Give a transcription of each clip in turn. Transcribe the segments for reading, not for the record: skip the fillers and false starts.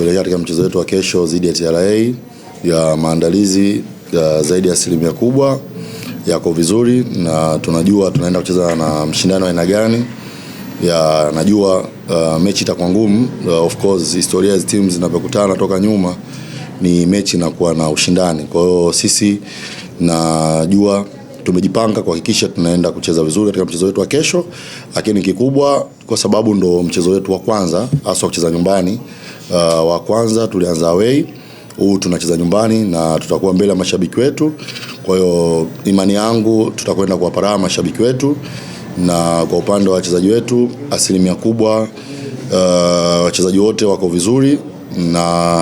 kuelekea katika mchezo wetu wa kesho dhidi ya TRA. Ya maandalizi zaidi ya asilimia kubwa yako vizuri, na tunajua tunaenda kucheza na mshindano aina gani. Najua mechi itakuwa ngumu. Of course historia za teams zinapokutana toka nyuma ni mechi inakuwa na ushindani. Kwa hiyo sisi najua tumejipanga kuhakikisha tunaenda kucheza vizuri katika mchezo wetu wa kesho, lakini kikubwa kwa sababu ndo mchezo wetu wa kwanza hasa kucheza nyumbani. Wa kwanza tulianza away, huu tunacheza nyumbani na tutakuwa mbele ya mashabiki wetu. Kwa hiyo imani yangu tutakwenda kuwapara mashabiki wetu, na kwa upande wa wachezaji wetu asilimia kubwa wachezaji wote wako vizuri, na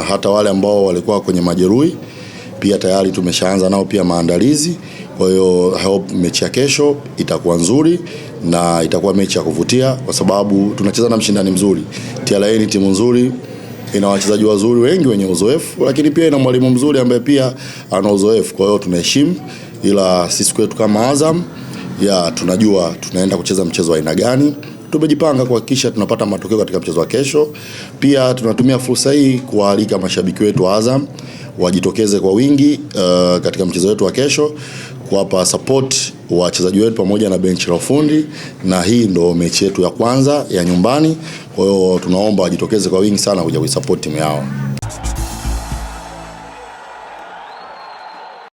hata wale ambao walikuwa kwenye majeruhi pia tayari tumeshaanza nao pia maandalizi. Kwa hiyo I hope mechi ya kesho itakuwa nzuri na itakuwa mechi ya kuvutia, kwa sababu tunacheza na mshindani mzuri. TRA ni timu nzuri, ina wachezaji wazuri wengi wenye uzoefu, lakini pia ina mwalimu mzuri ambaye pia ana uzoefu. Kwa hiyo tunaheshimu, ila sisi kwetu kama Azam tunajua tunaenda kucheza mchezo wa aina gani. Tumejipanga kuhakikisha tunapata matokeo katika mchezo wa kesho. Pia tunatumia fursa hii kualika mashabiki wetu wa Azam wajitokeze kwa wingi katika mchezo wetu wa kesho, kuwapa support wachezaji wetu pamoja na benchi la ufundi, na hii ndo mechi yetu ya kwanza ya nyumbani. Kwa hiyo tunaomba wajitokeze kwa wingi sana kuja kuisupport timu yao.